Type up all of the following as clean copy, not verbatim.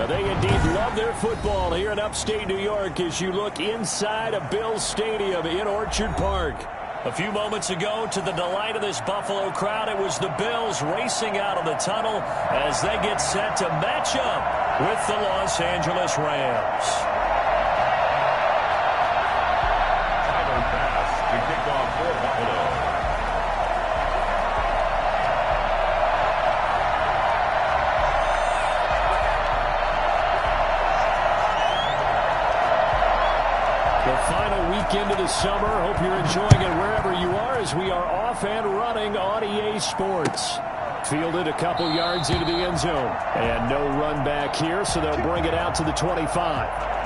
They indeed love their football here in upstate New York as you look inside of Bills Stadium in Orchard Park. A few moments ago, to the delight of this Buffalo crowd, it was the Bills racing out of the tunnel as they get set to match up with the Los Angeles Rams. Final pass to kick off for Buffalo. The final weekend of the summer. Hope you're enjoying it wherever you are as we are off and running on EA Sports. Fielded a couple yards into the end zone. And no run back here, so they'll bring it out to the 25.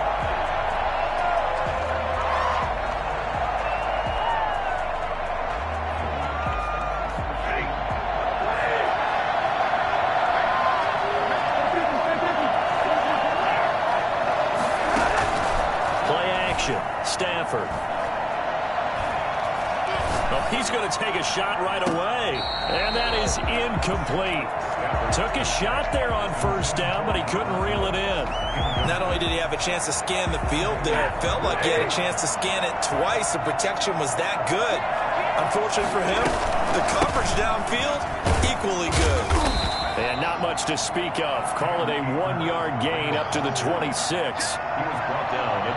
Stafford. Oh, he's going to take a shot right away. And that is incomplete. Took a shot there on first down, but he couldn't reel it in. Not only did he have a chance to scan the field there, it felt like he had a chance to scan it twice. The protection was that good. Unfortunately for him, the coverage downfield, equally good. And not much to speak of. Call it a 1-yard gain up to the 26.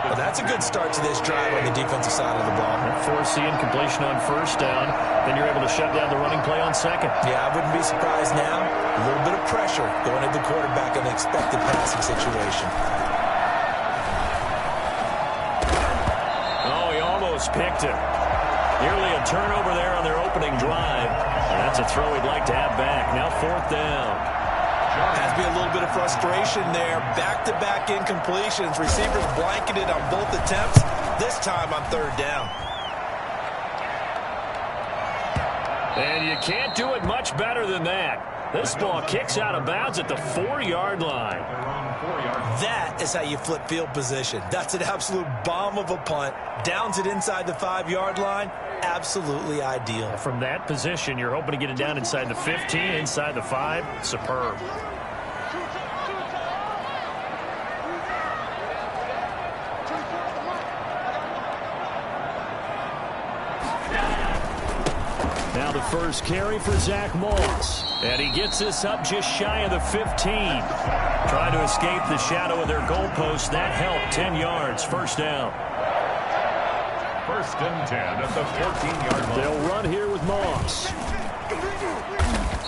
Well, that's a good start to this drive on the defensive side of the ball. Force the incompletion on first down. Then you're able to shut down the running play on second. Yeah, I wouldn't be surprised now. A little bit of pressure going at the quarterback in an expected passing situation. Oh, he almost picked it. Nearly a turnover there on their opening drive. And that's a throw he'd like to have back. Now fourth down. Has to be a little bit of frustration there. Back-to-back incompletions. Receivers blanketed on both attempts. This time on third down. And you can't do it much better than that. This ball kicks out of bounds at the 4-yard line. That is how you flip field position. That's an absolute bomb of a punt. Downs it inside the 5-yard line. Absolutely ideal. From that position, you're hoping to get it down inside the 15, inside the 5. Superb. Now the first carry for Zach Moss. And he gets this up just shy of the 15. Trying to escape the shadow of their goalpost. That helped. 10 yards. First down. First and 10 at the 14-yard line. They'll run here with Moss.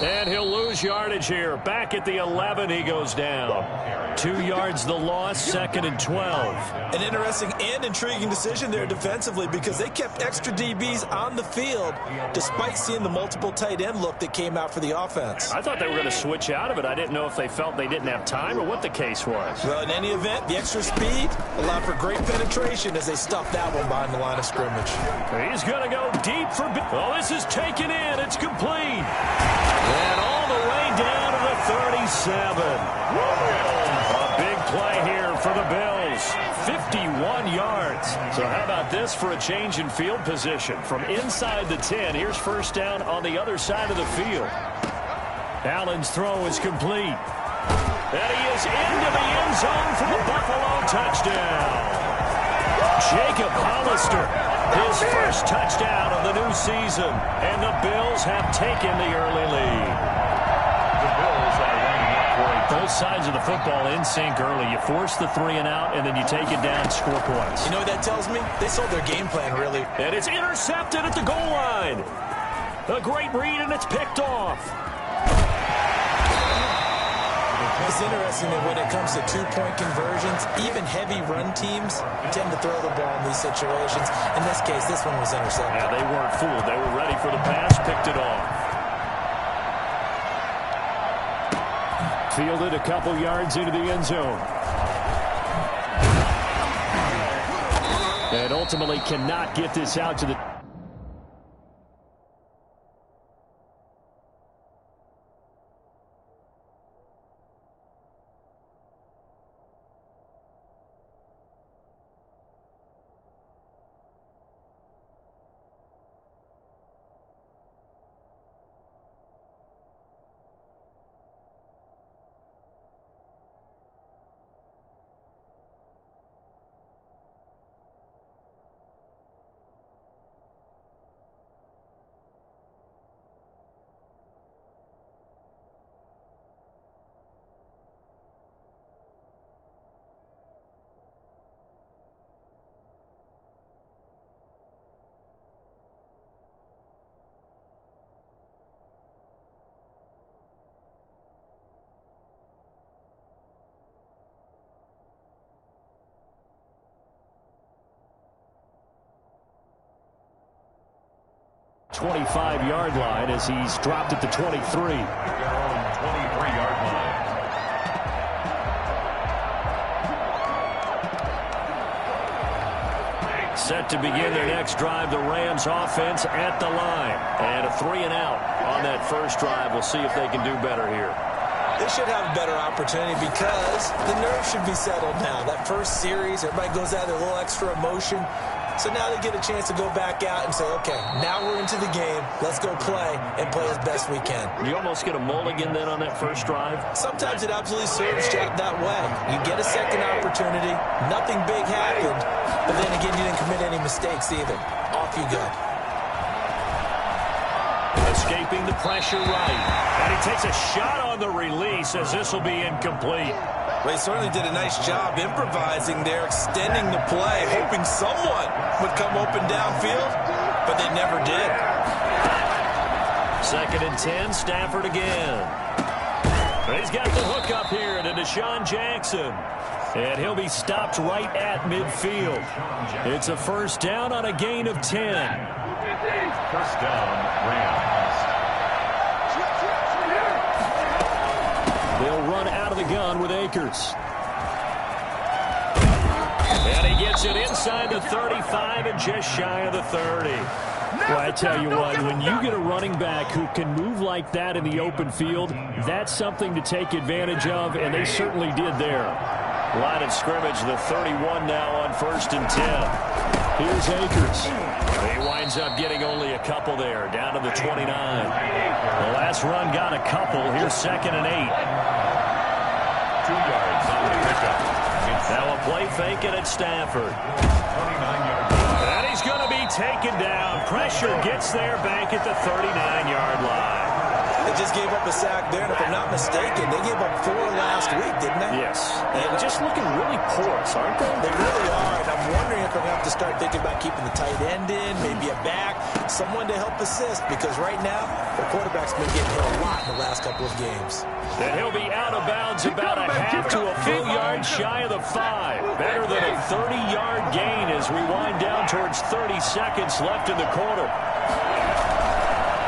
And he'll lose yardage here. Back at the 11, he goes down. 2 yards the loss, second and 12. An interesting and intriguing decision there defensively because they kept extra DBs on the field despite seeing the multiple tight end look that came out for the offense. I thought they were going to switch out of it. I didn't know if they felt they didn't have time or what the case was. Well, in any event, the extra speed allowed for great penetration as they stuffed that one behind the line of scrimmage. He's going to go deep for... Oh, this is taken in. It's complete. And all the way down to the 37. A big play here for the Bills. 51 yards. So how about this for a change in field position? From inside the 10, here's first down on the other side of the field. Allen's throw is complete. And he is into the end zone for the Buffalo touchdown. Jacob Hollister, his first touchdown of the new season. And the Bills have taken the early lead. The Bills are lining up for a... Both sides of the football in sync early. You force the 3 and out, and then you take it down, score points. You know what that tells me? They sold their game plan, really. And it's intercepted at the goal line. A great read, and it's picked off. It's interesting that when it comes to two-point conversions, even heavy run teams tend to throw the ball in these situations. In this case, this one was intercepted. Yeah, they weren't fooled. They were ready for the pass, picked it off. Fielded a couple yards into the end zone. And ultimately cannot get this out to the... 25-yard line as he's dropped at the 23. Their own 23-yard line. Set to begin their next drive, the Rams offense at the line. And a 3-and-out on that first drive. We'll see if they can do better here. They should have a better opportunity because the nerves should be settled now. That first series, everybody goes out with a little extra emotion. So now they get a chance to go back out and say, okay, now we're into the game. Let's go play and play as best we can. You almost get a mulligan then on that first drive? Sometimes it absolutely serves Jack that way. You get a second opportunity. Nothing big happened. But then again, you didn't commit any mistakes either. Off you go. Escaping the pressure right. And he takes a shot on the release as this will be incomplete. They certainly did a nice job improvising there, extending the play, hoping someone would come open downfield, but they never did. 2nd and 10, Stafford again. He's got the hook up here to Deshaun Jackson. And he'll be stopped right at midfield. It's a first down on a gain of 10. First down, Rams. They'll run out of the gun with Akers. And he gets it inside the 35 and just shy of the 30. Well, I tell you what, when you get a running back who can move like that in the open field, that's something to take advantage of, and they certainly did there. Line of scrimmage, the 31 now on 1st and 10. Here's Akers. He winds up getting only a couple there, down to the 29. The last run got a couple. Here's 2nd and 8. 2 yards on the pickup. Now a play fake it at Stafford. 29-yard line. And he's going to be taken down. Pressure gets there back at the 39-yard line. They just gave up a sack there, and if I'm not mistaken, they gave up 4 last week, didn't they? Yes. And just looking really porous, aren't they? They really are, and I'm wondering if they're going to have to start thinking about keeping the tight end in, maybe a back, someone to help assist, because right now, the quarterback's been getting hit a lot in the last couple of games. And he'll be out of bounds about a half to a full yard shy of the 5. Better than a 30-yard gain as we wind down towards 30 seconds left in the quarter.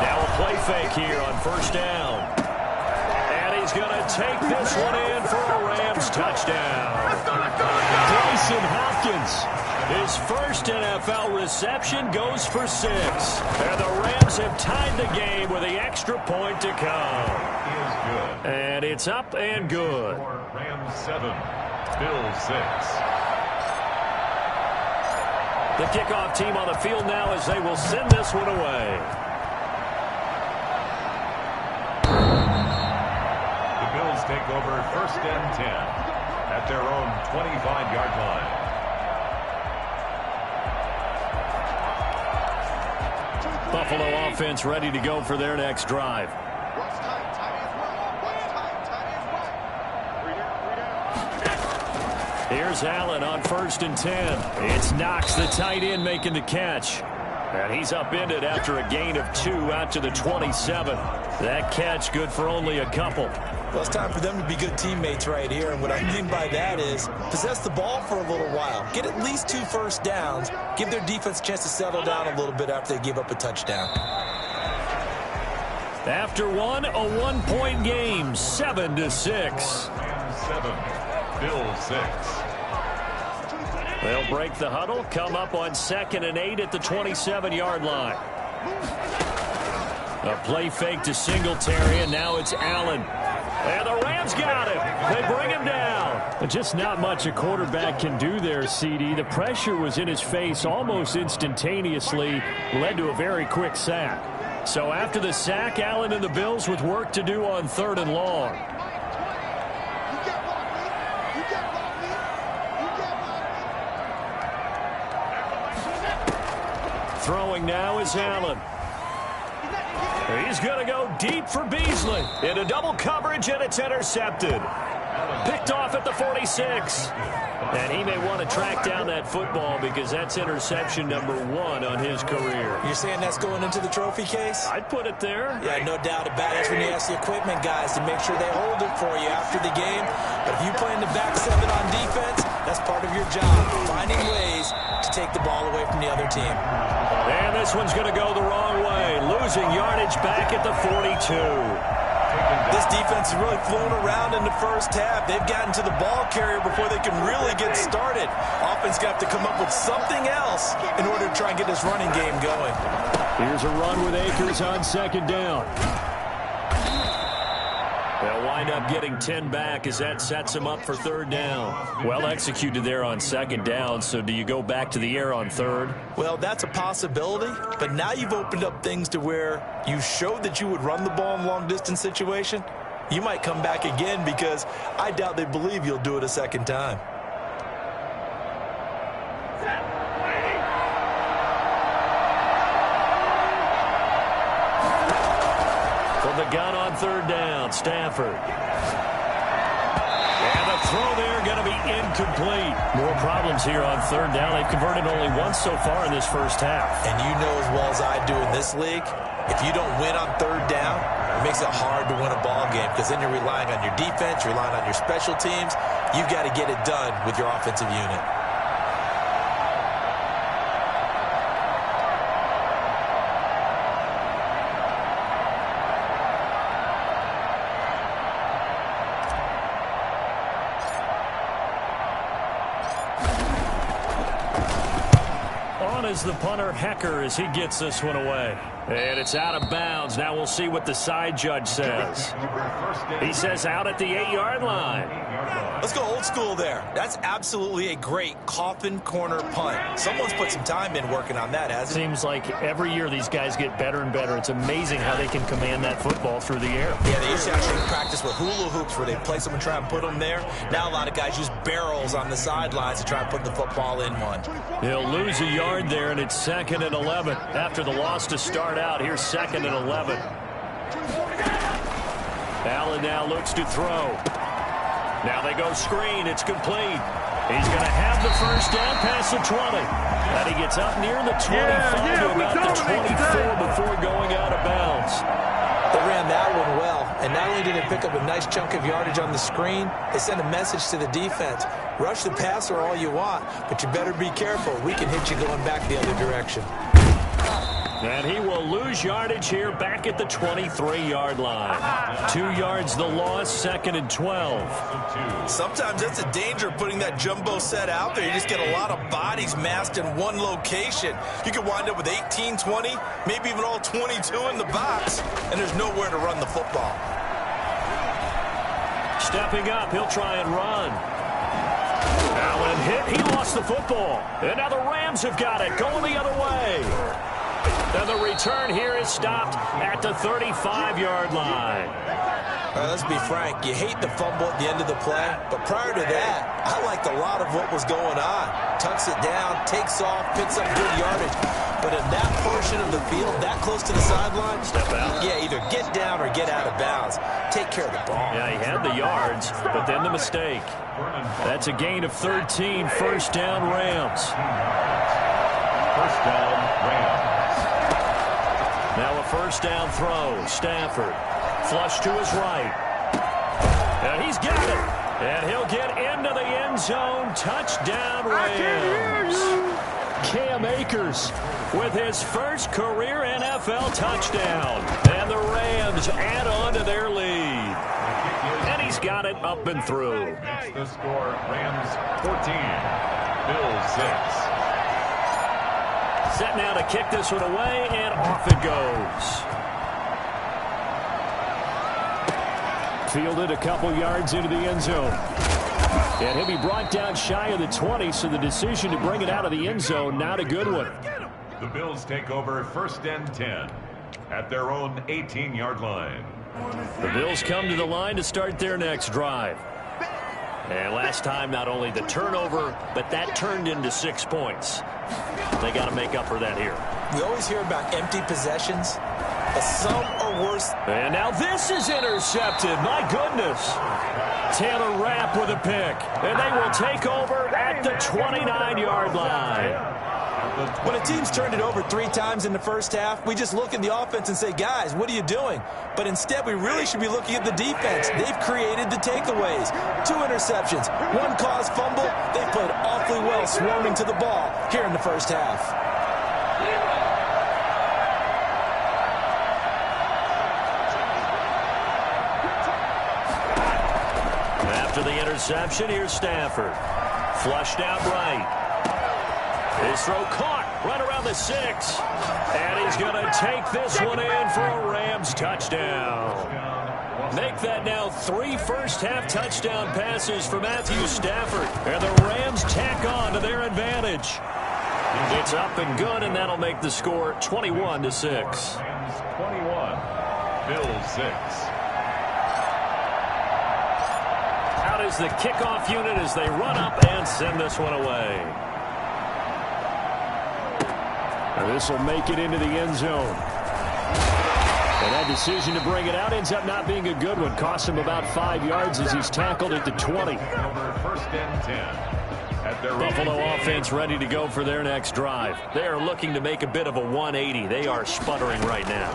Now a play fake here on first down. And he's going to take this one in for a Rams touchdown. Brycen Hopkins, his first NFL reception, goes for 6. And the Rams have tied the game with the extra point to come. He is good. And it's up and good. Rams 7, Bills 6. The kickoff team on the field now as they will send this one away. Take over 1st and 10 at their own 25-yard line. Buffalo offense ready to go for their next drive. Here's Allen on 1st and 10. It's Knox, the tight end, making the catch. And he's upended after a gain of 2 out to the 27. That catch good for only a couple. Well, it's time for them to be good teammates right here. And what I mean by that is possess the ball for a little while. Get at least 2 first downs. Give their defense a chance to settle down a little bit after they give up a touchdown. After one, a 1-point game, 7-6. 7, Bills 6. They'll break the huddle, come up on 2nd and 8 at the 27-yard line. A play fake to Singletary, and now it's Allen. And the Rams got him. They bring him down. Just not much a quarterback can do there, CD. The pressure was in his face almost instantaneously, led to a very quick sack. So after the sack, Allen and the Bills with work to do on 3rd and long. Throwing now is Allen. He's going to go deep for Beasley. Into double coverage, and it's intercepted. Picked off at the 46. And he may want to track down that football because that's interception number 1 on his career. You're saying that's going into the trophy case? I'd put it there. Yeah, no doubt about it. That's when you ask the equipment guys to make sure they hold it for you after the game. But if you play in the back 7 on defense, that's part of your job, finding ways to take the ball away from the other team. And the this one's going to go the wrong way. Losing yardage back at the 42. This defense has really flown around in the first half. They've gotten to the ball carrier before they can really get started. Offense going to have to come up with something else in order to try and get this running game going. Here's a run with Akers on second down. They'll wind up getting 10 back as that sets them up for third down. Well executed there on second down, so do you go back to the air on third? Well, that's a possibility, but now you've opened up things to where you showed that you would run the ball in long-distance situation. You might come back again because I doubt they believe you'll do it a second time. The gun on third down, Stafford. And the throw there going to be incomplete. More problems here on third down. They've converted only once so far in this first half. And you know as well as I do in this league, if you don't win on third down, it makes it hard to win a ball game because then you're relying on your defense, you're relying on your special teams. You've got to get it done with your offensive unit. Is the punter Hecker as he gets this one away. And it's out of bounds. Now we'll see what the side judge says. He says out at the 8-yard line. Let's go old school there. That's absolutely a great coffin corner punt. Someone's put some time in working on that, hasn't it? Seems like every year these guys get better and better. It's amazing how they can command that football through the air. Yeah, they used to actually practice with hula hoops where they place them and try and put them there. Now a lot of guys use barrels on the sidelines to try and put the football in one. They'll lose a yard there, and it's 2nd and 11. After the loss to start out, here's 2nd and 11. Allen now looks to throw. Now they go screen. It's complete. He's going to have the first down past the 20. And he gets up near the 25 to about the 24 before going out of bounds. They ran that one well. And not only did they pick up a nice chunk of yardage on the screen, they sent a message to the defense. Rush the passer all you want, but you better be careful. We can hit you going back the other direction. And he will lose yardage here back at the 23-yard line. 2 yards the loss, 2nd and 12. Sometimes that's a danger of putting that jumbo set out there. You just get a lot of bodies massed in one location. You could wind up with 18, 20, maybe even all 22 in the box, and there's nowhere to run the football. Stepping up, he'll try and run. Allen hit, he lost the football. And now the Rams have got it, going the other way. And the return here is stopped at the 35-yard line. All right, let's be frank. You hate the fumble at the end of the play, but prior to that, I liked a lot of what was going on. Tucks it down, takes off, picks up good yardage. But in that portion of the field, that close to the sideline, step out. Yeah, either get down or get out of bounds. Take care of the ball. Yeah, he had the yards, but then the mistake. That's a gain of 13, first down Rams. First down Rams. Now a first down throw. Stafford. Flush to his right. And he's got it. And he'll get into the end zone. Touchdown Rams. Cam Akers with his first career NFL touchdown. And the Rams add on to their lead. And he's got it up and through. That's the score. Rams 14. Bills 6. Set now to kick this one away, and off it goes. Fielded a couple yards into the end zone. And he'll be brought down shy of the 20, so the decision to bring it out of the end zone, not a good one. The Bills take over 1st and 10 at their own 18-yard line. The Bills come to the line to start their next drive. And last time, not only the turnover, but that turned into 6 points. They got to make up for that here. We always hear about empty possessions, but some are worse. And now this is intercepted. My goodness. Taylor Rapp with a pick. And they will take over at the 29-yard line. When a team's turned it over 3 times in the first half, we just look at the offense and say, guys, what are you doing? But instead, we really should be looking at the defense. They've created the takeaways. 2 interceptions, 1 caused fumble. They played awfully well swarming to the ball here in the first half. After the interception, here's Stafford. Flushed out right. His throw caught right around the 6. And he's going to take this one in for a Rams touchdown. Make that now 3 first-half touchdown passes for Matthew Stafford. And the Rams tack on to their advantage. It's up and good, and that'll make the score 21-6. 21, Bills 6. Out is the kickoff unit as they run up and send this one away. This will make it into the end zone. And that decision to bring it out ends up not being a good one. Cost him about 5 yards as he's tackled at the 20. First and 10. Buffalo offense ready to go for their next drive. They are looking to make a bit of a 180. They are sputtering right now.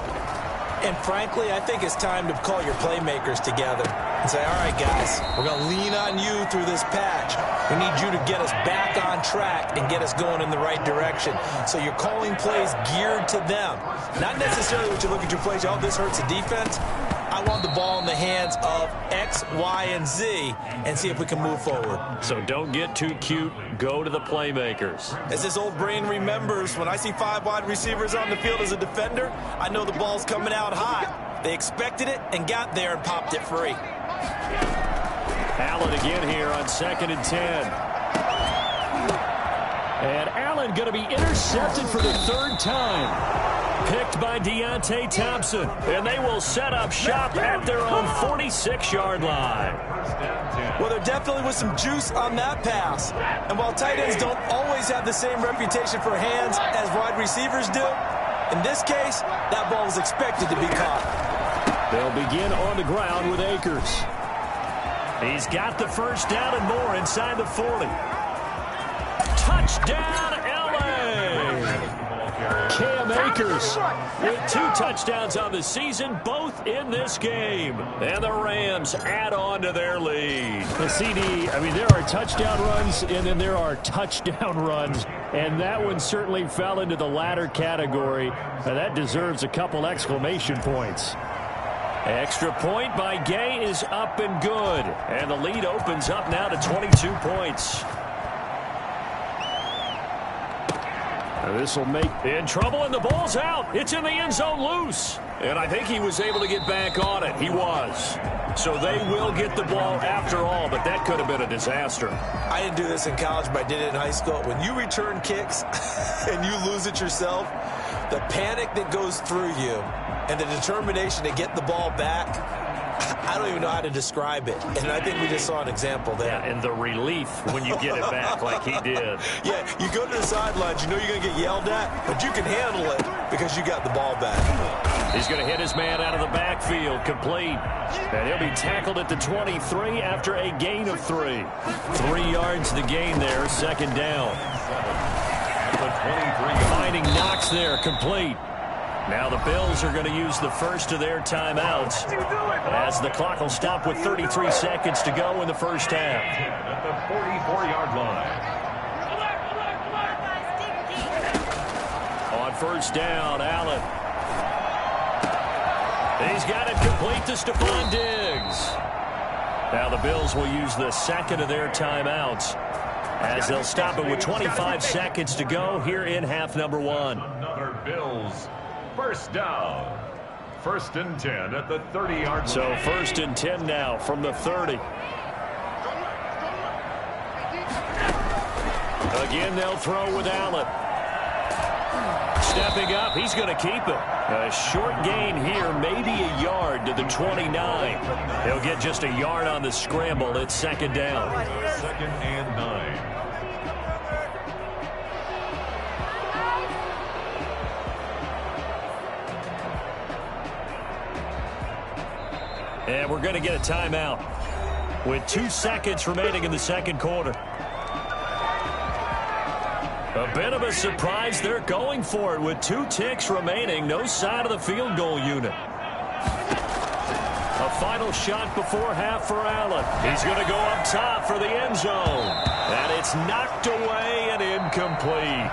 And frankly, I think it's time to call your playmakers together and say, all right, guys, we're going to lean on you through this patch. We need you to get us back on track and get us going in the right direction. So you're calling plays geared to them. Not necessarily what you look at your plays, oh, this hurts the defense. I want the ball in the hands of X, Y, and Z and see if we can move forward. So don't get too cute. Go to the playmakers. As this old brain remembers, when I see 5 wide receivers on the field as a defender, I know the ball's coming out hot. They expected it and got there and popped it free. Allen again here on 2nd and 10. And Allen going to be intercepted for the 3rd time. Picked by Deontay Thompson. And they will set up shop at their own 46-yard line. Well, there definitely was some juice on that pass. And while tight ends don't always have the same reputation for hands as wide receivers do, in this case, that ball was expected to be caught. They'll begin on the ground with Akers. He's got the first down and more inside the 40. Touchdown, L.A. Cam Akers with 2 touchdowns on the season, both in this game. And the Rams add on to their lead. The CD, I mean, there are touchdown runs, and then there are touchdown runs. And that one certainly fell into the latter category. That deserves a couple exclamation points. Extra point by Gay is up and good. And the lead opens up now to 22 points. This will make in trouble, and the ball's out. It's in the end zone loose. And I think he was able to get back on it. He was. So they will get the ball after all, but that could have been a disaster. I didn't do this in college, but I did it in high school. When you return kicks and you lose it yourself, the panic that goes through you and the determination to get the ball back, I don't even know how to describe it. And I think we just saw an example there. Yeah, and the relief when you get it back like he did. Yeah, you go to the sidelines, you know you're going to get yelled at, but you can handle it because you got the ball back. He's going to hit his man out of the backfield, complete. And he'll be tackled at the 23 after a gain of 3. 3 yards the gain there, 2nd down. Finding Knox there, complete. Now the Bills are going to use the first of their timeouts as the clock will stop with 33 seconds to go in the first half. At the 44-yard line. On first down, Allen. He's got it complete to Stephon Diggs. Now the Bills will use the second of their timeouts as they'll stop it with 25 seconds to go here in half number 1. Another Bills. First down. 1st and 10 at the 30-yard line. So 1st and 10 now from the 30. Again, they'll throw with Allen. Stepping up, he's going to keep it. A short gain here, maybe a yard to the 29. He'll get just a yard on the scramble. It's 2nd down. 2nd and 9. And we're going to get a timeout with 2 seconds remaining in the 2nd quarter. A bit of a surprise. They're going for it with 2 ticks remaining. No sign of the field goal unit. A final shot before half for Allen. He's going to go up top for the end zone. And it's knocked away and incomplete.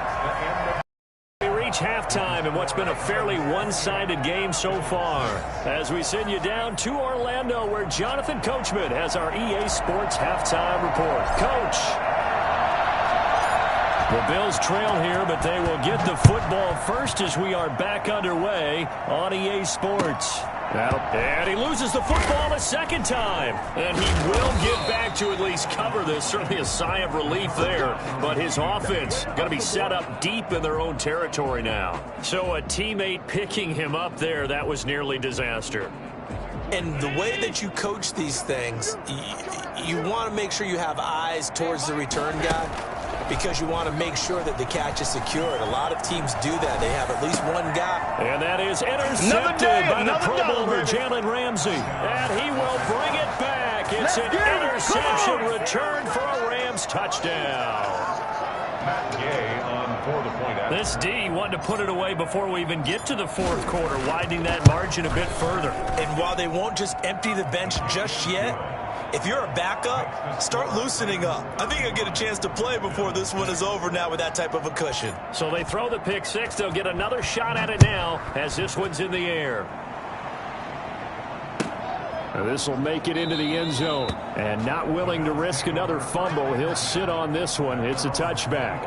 We reach halftime. halftime in what's been a fairly one-sided game so far. As we send you down to Orlando, where Jonathan Coachman has our EA Sports halftime report. Coach. The Bills trail here, but they will get the football first as we are back underway on EA Sports. And he loses the football a second time. And he will get back to at least cover this. Certainly a sigh of relief there. But his offense going to be set up deep in their own territory now. So a teammate picking him up there, that was nearly disaster. And the way that you coach these things, you want to make sure you have eyes towards the return guy, because you want to make sure that the catch is secured. A lot of teams do that. They have at least one guy. And that is intercepted by the Pro Bowler, Jalen Ramsey. And he will bring it back. It's an interception return for a Rams touchdown. Matt Gay on for the point out. This D wanted to put it away before we even get to the fourth quarter, widening that margin a bit further. And while they won't just empty the bench just yet, if you're a backup, start loosening up. I think you'll get a chance to play before this one is over now with that type of a cushion. So they throw the pick six. They'll get another shot at it now as this one's in the air. This will make it into the end zone. And not willing to risk another fumble, he'll sit on this one. It's a touchback.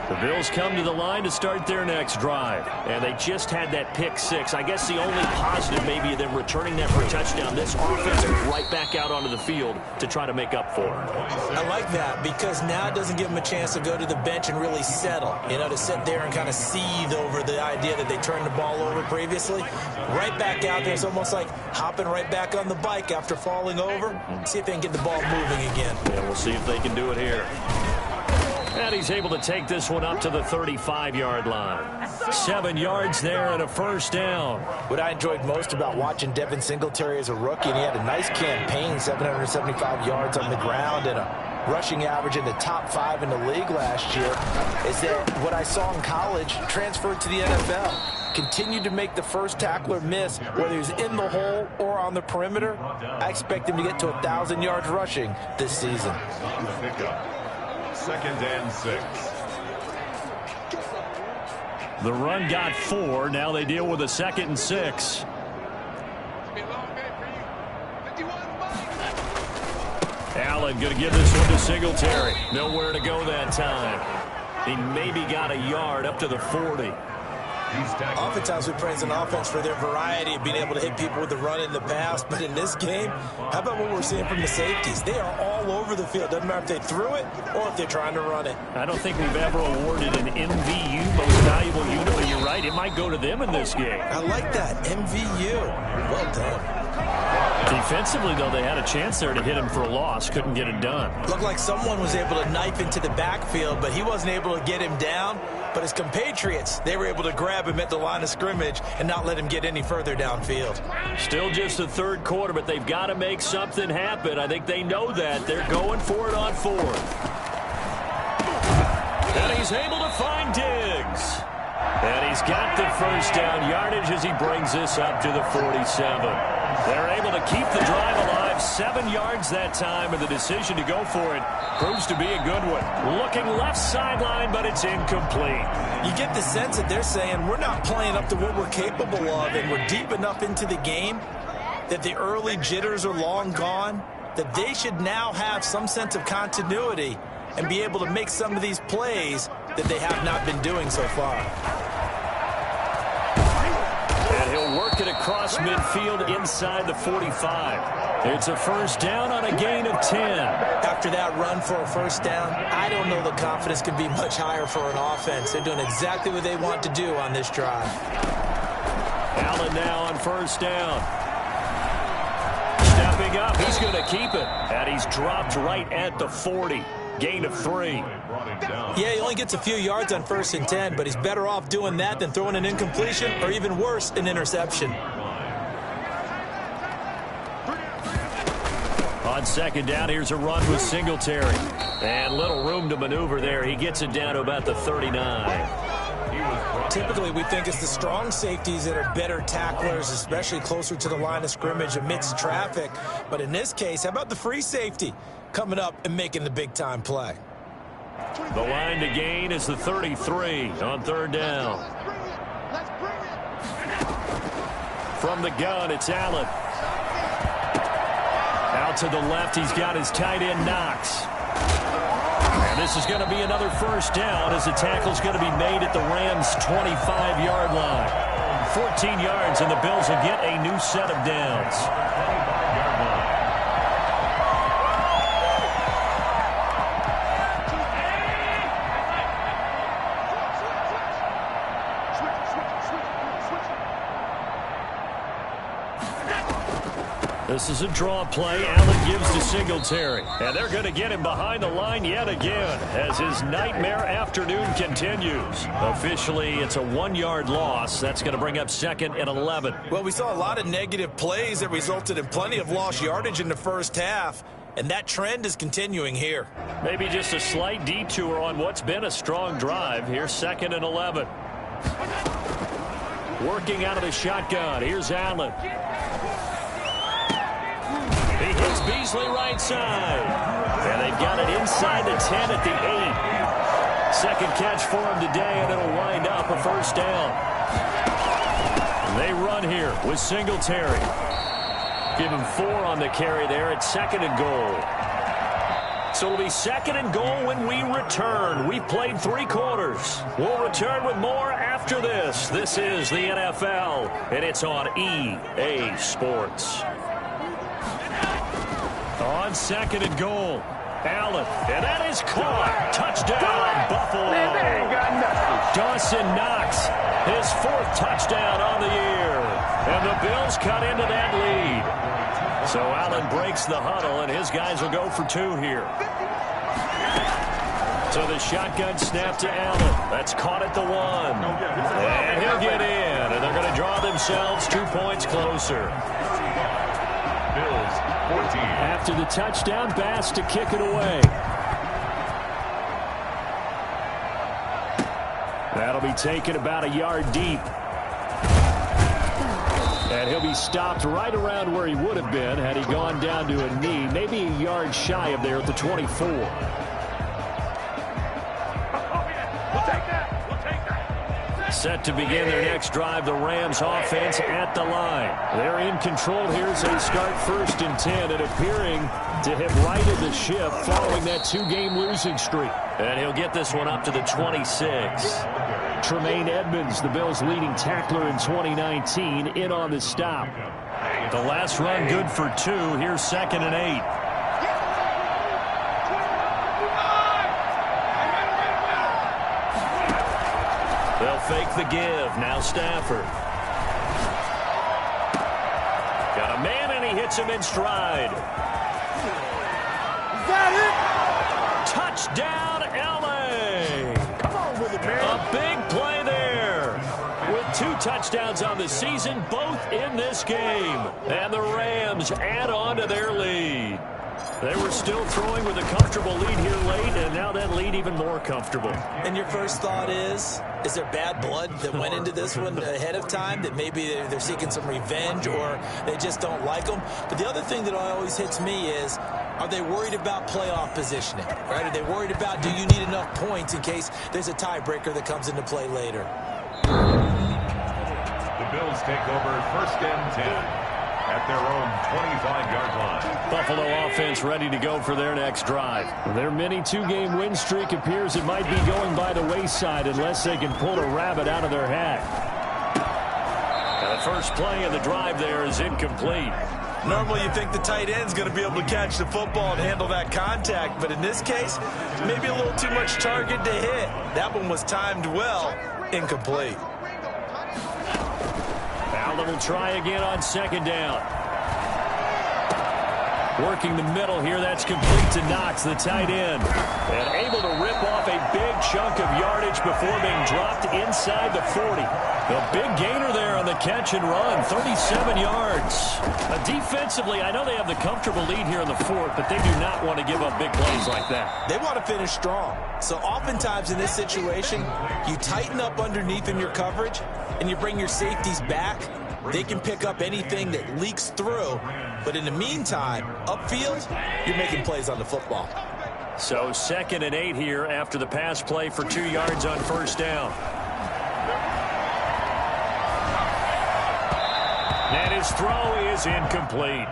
The Bills come to the line to start their next drive. And they just had that pick six. I guess the only positive maybe of them returning that for a touchdown. This offense right back out onto the field to try to make up for it. I like that, because now it doesn't give them a chance to go to the bench and really settle. You know, to sit there and kind of seethe over the idea that they turned the ball over previously. Right back out there. It's almost like hopping right back on the bike after falling over. See if they can get the ball moving again. Yeah, we'll see if they can do it here. And he's able to take this one up to the 35-yard line. 7 yards there and a first down. What I enjoyed most about watching Devin Singletary as a rookie, and he had a nice campaign, 775 yards on the ground and a rushing average in the top 5 in the league last year, is that what I saw in college transferred to the NFL. Continued to make the first tackler miss, whether he's in the hole or on the perimeter. I expect him to get to 1,000 yards rushing this season. Second and 6. The run got 4. Now they deal with a 2nd and 6. Allen going to give this one to Singletary. Nowhere to go that time. He maybe got a yard up to the 40. Oftentimes we praise an offense for their variety of being able to hit people with the run in the pass, but in this game, how about what we're seeing from the safeties? They are all over the field. Doesn't matter if they threw it or if they're trying to run it. I don't think we've ever awarded an MVU, most valuable unit, but you're right, it might go to them in this game. I like that, MVU. Well done. Defensively, though, they had a chance there to hit him for a loss. Couldn't get it done. Looked like someone was able to knife into the backfield, but he wasn't able to get him down. But his compatriots, they were able to grab him at the line of scrimmage and not let him get any further downfield. Still just the third quarter, but they've got to make something happen. I think they know that. They're going for it on 4th. And he's able to find Diggs. And he's got the first down yardage as he brings this up to the 47. They're able to keep the drive alive. 7 yards that time, and the decision to go for it proves to be a good one. Looking left sideline, but it's incomplete. You get the sense that they're saying we're not playing up to what we're capable of, and we're deep enough into the game that the early jitters are long gone, that they should now have some sense of continuity and be able to make some of these plays that they have not been doing so far. And he'll work it across midfield inside the 45. It's a first down on a gain of 10. After that run for a first down, I don't know the confidence can be much higher for an offense. They're doing exactly what they want to do on this drive. Allen now on first down. Stepping up, he's going to keep it. And he's dropped right at the 40. Gain of 3. Yeah, he only gets a few yards on 1st and 10, but he's better off doing that than throwing an incompletion or even worse, an interception. On 2nd down, here's a run with Singletary. And little room to maneuver there. He gets it down to about the 39. Typically, we think it's the strong safeties that are better tacklers, especially closer to the line of scrimmage amidst traffic. But in this case, how about the free safety coming up and making the big-time play? The line to gain is the 33 on third down. From the gun, it's Allen. Out to the left, he's got his tight end, Knox. And this is going to be another first down as the tackle's going to be made at the Rams' 25-yard line. 14 yards, and the Bills will get a new set of downs. This is a draw play. Allen gives to Singletary. And they're going to get him behind the line yet again as his nightmare afternoon continues. Officially, it's a 1-yard loss. That's going to bring up 2nd and 11. Well, we saw a lot of negative plays that resulted in plenty of lost yardage in the first half. And that trend is continuing here. Maybe just a slight detour on what's been a strong drive. Here's 2nd and 11. Working out of the shotgun. Here's Allen. He hits Beasley right side. And they've got it inside the 10 at the 8. Second catch for him today, and it'll wind up a first down. They run here with Singletary. Give him 4 on the carry there at 2nd and goal. So it'll be 2nd and goal when we return. We've played 3 quarters. We'll return with more after this. This is the NFL, and it's on EA Sports. On 2nd and goal, Allen, and that is caught. Touchdown, Buffalo. Dawson Knox, his 4th touchdown on the year. And the Bills cut into that lead. So Allen breaks the huddle, and his guys will go for 2 here. So the shotgun snap to Allen. That's caught at the 1. And he'll get in, and they're going to draw themselves 2 points closer. Bills 14. After the touchdown, Bass to kick it away. That'll be taken about a yard deep. And he'll be stopped right around where he would have been had he gone down to a knee, maybe a yard shy of there at the 24. Set to begin their next drive, the Rams offense at the line. They're in control here as they start 1st and 10 and appearing to have righted the ship following that 2-game losing streak. And he'll get this one up to the 26. Tremaine Edmonds, the Bills' leading tackler in 2019, in on the stop. The last run good for 2. Here's 2nd and 8. They'll fake the give. Now Stafford. Got a man, and he hits him in stride. Is that it? Touchdown, L.A. Come on with it, man. A big play there. With 2 touchdowns on the season, both in this game. And the Rams add on to their lead. They were still throwing with a comfortable lead here late, and now that lead even more comfortable. And your first thought is there bad blood that went into this one ahead of time, that maybe they're seeking some revenge or they just don't like them? But the other thing that always hits me is, are they worried about playoff positioning? Right? Are they worried about, do you need enough points in case there's a tiebreaker that comes into play later? The Bills take over 1st and 10. At their own 25-yard line. Buffalo offense ready to go for their next drive. Their mini 2-game win streak appears it might be going by the wayside unless they can pull a rabbit out of their hat. And the first play of the drive there is incomplete. Normally you think the tight end's going to be able to catch the football and handle that contact, but in this case, maybe a little too much target to hit. That one was timed well, incomplete. Allen will try again on 2nd down. Working the middle here, that's complete to Knox, the tight end. And able to rip off a big chunk of yardage before being dropped inside the 40. The big gainer there on the catch and run, 37 yards. Defensively, I know they have the comfortable lead here in the 4th, but they do not want to give up big plays like that. They want to finish strong. So oftentimes in this situation, you tighten up underneath in your coverage and you bring your safeties back. They can pick up anything that leaks through. But in the meantime, upfield, you're making plays on the football. So 2nd and 8 here after the pass play for 2 yards on first down. And his throw is incomplete.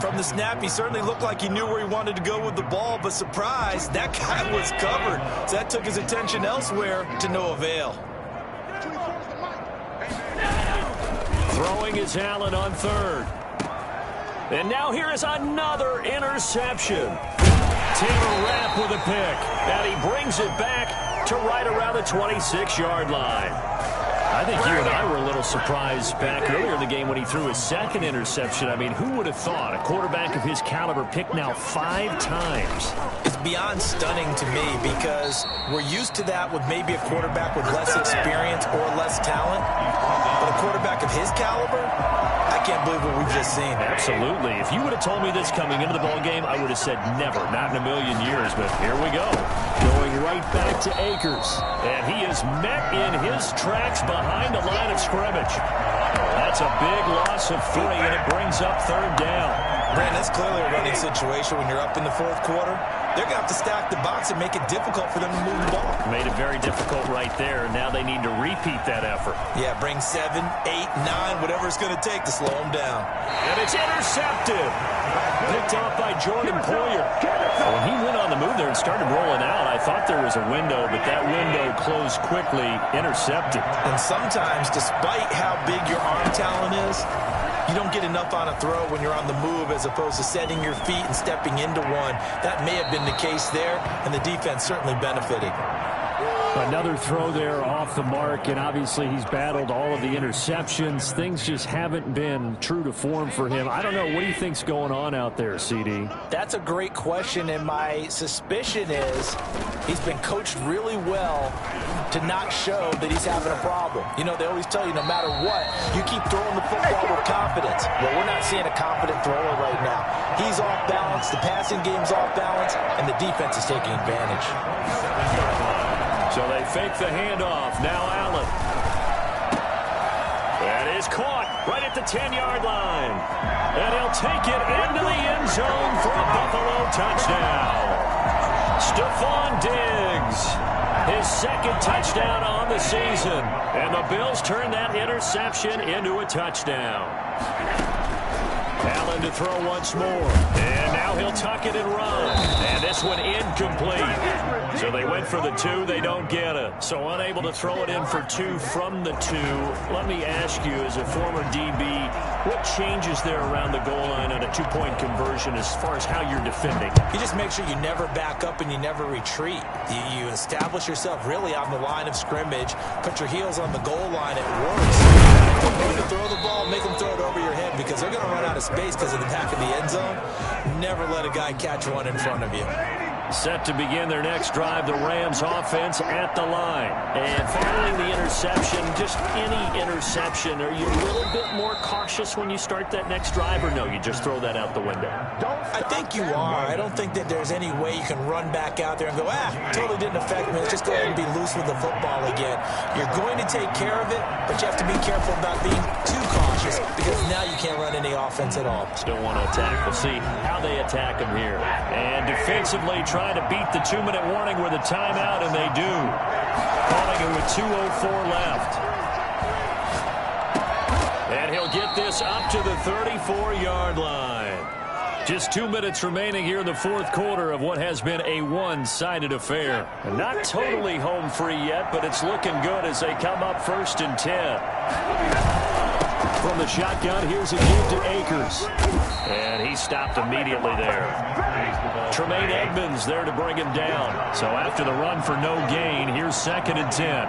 From the snap, he certainly looked like he knew where he wanted to go with the ball, but surprise, that guy was covered. So that took his attention elsewhere to no avail. Throwing is Allen on 3rd. And now here is another interception. Taylor Rapp with a pick. And he brings it back to right around the 26-yard line. I think you and I were a little surprised back earlier in the game when he threw his 2nd interception. I mean, who would have thought a quarterback of his caliber picked now 5 times? It's beyond stunning to me because we're used to that with maybe a quarterback with less experience or less talent. But a quarterback of his caliber, I can't believe what we've just seen. Absolutely. If you would have told me this coming into the ball game, I would have said never, not in a million years. But here we go. Going right back to Akers. And he is met in his tracks behind the line of scrimmage. That's a big loss of 3, and it brings up 3rd down. Brandon, that's clearly a running situation when you're up in the 4th quarter. They're going to have to stack the box and make it difficult for them to move the ball. Made it very difficult right there. Now they need to repeat that effort. Yeah, bring 7, 8, 9, whatever it's going to take to slow them down. And it's intercepted. Picked off by Jordan Poyer. When he went on the move there and started rolling out, I thought there was a window, but that window closed quickly, intercepted. And sometimes, despite how big your arm talent is, you don't get enough on a throw when you're on the move as opposed to setting your feet and stepping into one. That may have been the case there, and the defense certainly benefited. Another throw there off the mark, and obviously he's battled all of the interceptions. Things just haven't been true to form for him. I don't know. What do you think's going on out there, CD? That's a great question, and my suspicion is he's been coached really well to not show that he's having a problem. You know, they always tell you no matter what, you keep throwing the football with confidence. Well, we're not seeing a confident thrower right now. He's off balance, the passing game's off balance, and the defense is taking advantage. So they fake the handoff. Now Allen. That is caught right at the 10-yard line. And he'll take it into the end zone for a Buffalo touchdown. Stephon Diggs, his 2nd touchdown on the season. And the Bills turn that interception into a touchdown. Allen to throw once more. And now he'll tuck it and run. And this one incomplete. So they went for the 2. They don't get it. So unable to throw it in for 2 from the 2. Let me ask you, as a former DB, what changes there around the goal line on a 2-point conversion as far as how you're defending? You just make sure you never back up and you never retreat. You establish yourself really on the line of scrimmage. Put your heels on the goal line. It works. If you're going to throw the ball, make them throw it over your head because they're going to run out of space because of the back of the end zone. Never let a guy catch one in front of you. Set to begin their next drive, the Rams offense at the line. And following the interception, just any interception, are you a little bit more cautious when you start that next drive, or no, you just throw that out the window? I think you are. I don't think that there's any way you can run back out there and go, totally didn't affect me. Let's just go ahead and be loose with the football again. You're going to take care of it, but you have to be careful about being too cautious because now you can't run any offense at all. Still want to attack. We'll see how they attack him here. And defensively trying to beat the 2-minute warning with a timeout, and they do. Calling it with 2:04 left. And he'll get this up to the 34-yard line. Just 2 minutes remaining here in the 4th quarter of what has been a one-sided affair. And not totally home free yet, but it's looking good as they come up 1st and 10. From the shotgun, here's a give to Akers. And he stopped immediately there. Tremaine Edmonds there to bring him down. So after the run for no gain, here's 2nd and 10.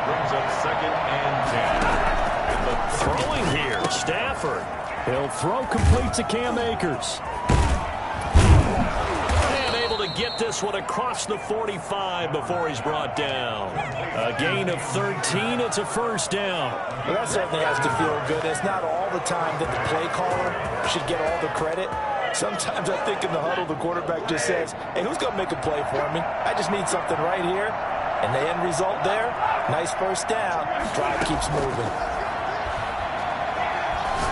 Brings up 2nd and 10. Throwing here, Stafford. He'll throw complete to Cam Akers. And able to get this one across the 45 before he's brought down. A gain of 13. It's a 1st down. Well, that certainly has to feel good. It's not all the time that the play caller should get all the credit. Sometimes I think in the huddle, the quarterback just says, hey, who's going to make a play for me? I just need something right here. And the end result there, nice 1st down. Drive keeps moving.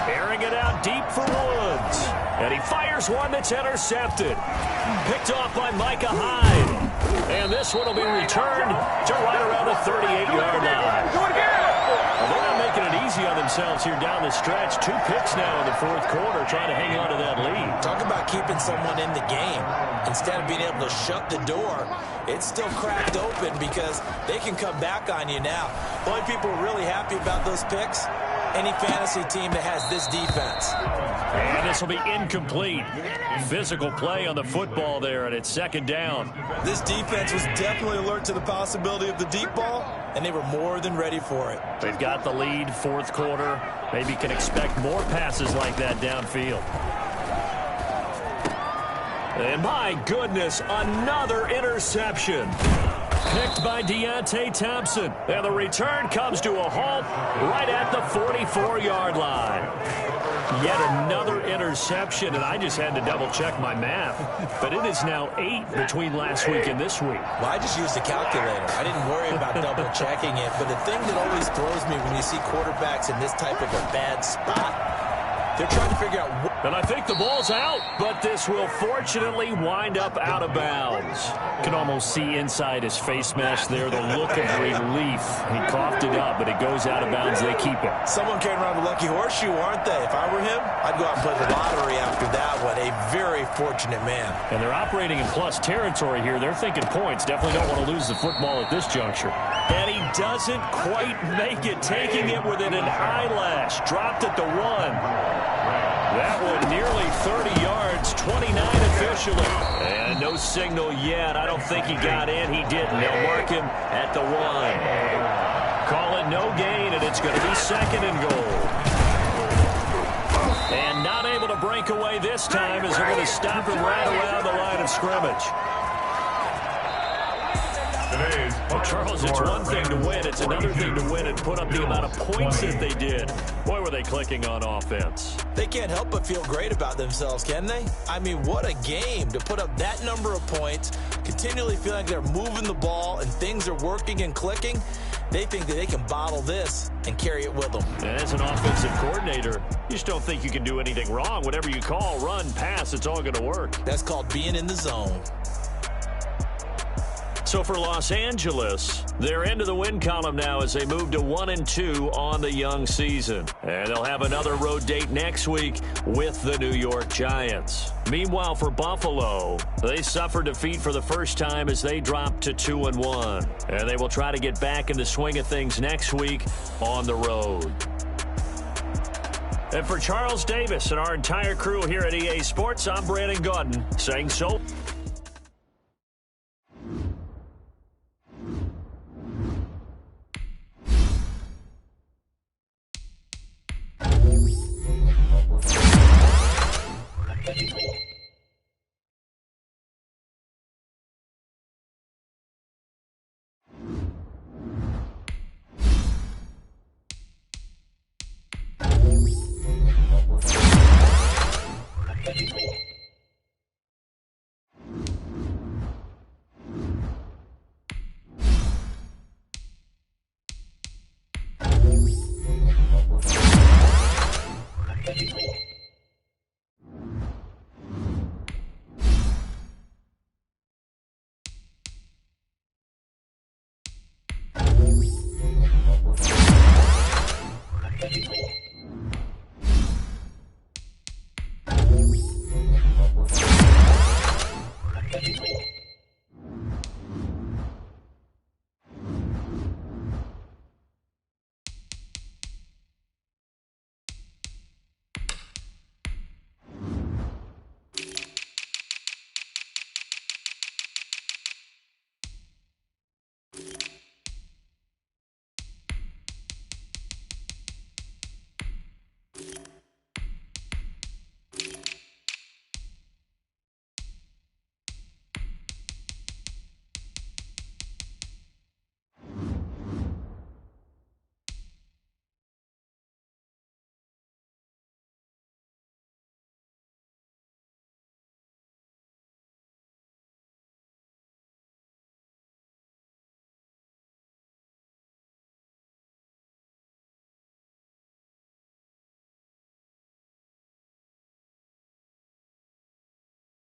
Airing Throwing it out deep for Woods. And he fires one that's intercepted. Picked off by Micah Hyde. And this one will be returned to right around the 38-yard line. Well, they're not making it easy on themselves here down the stretch. 2 picks now in the fourth quarter, trying to hang on to that lead. Talk about keeping someone in the game. Instead of being able to shut the door, it's still cracked open because they can come back on you now. The only people really happy about those picks, any fantasy team that has this defense. And this will be incomplete. Physical play on the football there, and it's second down. This defense was definitely alert to the possibility of the deep ball, and they were more than ready for it. They've got the lead, fourth quarter. Maybe can expect more passes like that downfield. And my goodness, another interception. Picked by Deontay Thompson. And the return comes to a halt right at the 44-yard line. Yet another interception, and I just had to double-check my math. But it is now 8 between last week and this week. Well, I just used a calculator. I didn't worry about double-checking it. But the thing that always throws me when you see quarterbacks in this type of a bad spot, they're trying to figure out what. And I think the ball's out, but this will fortunately wind up out of bounds. Can almost see inside his face mask there the look of relief. He coughed it up, but it goes out of bounds. They keep it. Someone carrying around the lucky horseshoe, aren't they? If I were him, I'd go out and play the lottery after that one. A very fortunate man. And they're operating in plus territory here. They're thinking points. Definitely don't want to lose the football at this juncture. And he doesn't quite make it, taking it within an eyelash. Dropped at the 1. That one nearly 30 yards, 29 officially. And no signal yet. I don't think he got in. He didn't. They'll mark him at the 1. Call it no gain, and it's going to be second and goal. And not able to break away this time as they're going to stop him right around the line of scrimmage. Well, Charles, it's one thing to win. It's another thing to win and put up the amount of points that they did. Boy, were they clicking on offense. They can't help but feel great about themselves, can they? I mean, what a game to put up that number of points, continually feel like they're moving the ball and things are working and clicking. They think that they can bottle this and carry it with them. And as an offensive coordinator, you just don't think you can do anything wrong. Whatever you call, run, pass, it's all going to work. That's called being in the zone. So for Los Angeles, they're into the win column now as they move to 1-2 on the young season. And they'll have another road date next week with the New York Giants. Meanwhile, for Buffalo, they suffered defeat for the first time as they dropped to 2-1. And they will try to get back in the swing of things next week on the road. And for Charles Davis and our entire crew here at EA Sports, I'm Brandon Gaudin saying so. Thank you.